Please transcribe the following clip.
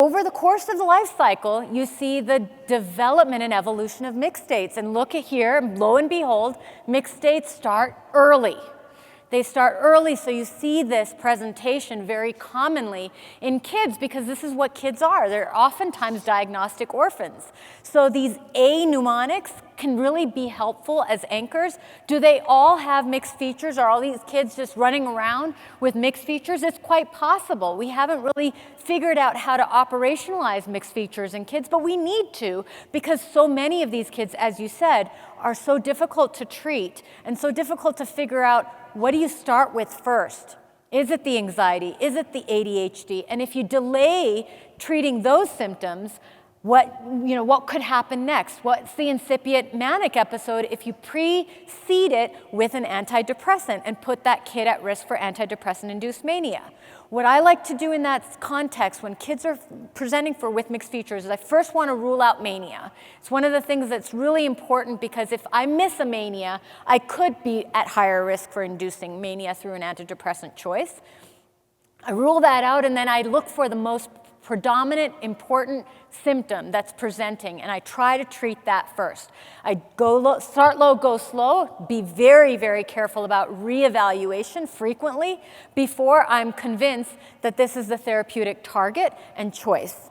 over the course of the life cycle, you see the development and evolution of mixed states. And look at here, lo and behold, mixed states start early. They start early, so you see this presentation very commonly in kids because this is what kids are. They're oftentimes diagnostic orphans. So these A mnemonics can really be helpful as anchors. Do they all have mixed features? Are all these kids just running around with mixed features? It's quite possible. We haven't really figured out how to operationalize mixed features in kids, but we need to because so many of these kids, as you said, are so difficult to treat and so difficult to figure out what do you start with first. Is it the anxiety? Is it the ADHD? And if you delay treating those symptoms, what could happen next? What's the incipient manic episode if you precede it with an antidepressant and put that kid at risk for antidepressant-induced mania? What I like to do in that context when kids are presenting with mixed features is I first want to rule out mania. It's one of the things that's really important because if I miss a mania, I could be at higher risk for inducing mania through an antidepressant choice. I rule that out and then I look for the most predominant, important symptom that's presenting, and I try to treat that first. I start low, go slow, be very, very careful about reevaluation frequently before I'm convinced that this is the therapeutic target and choice.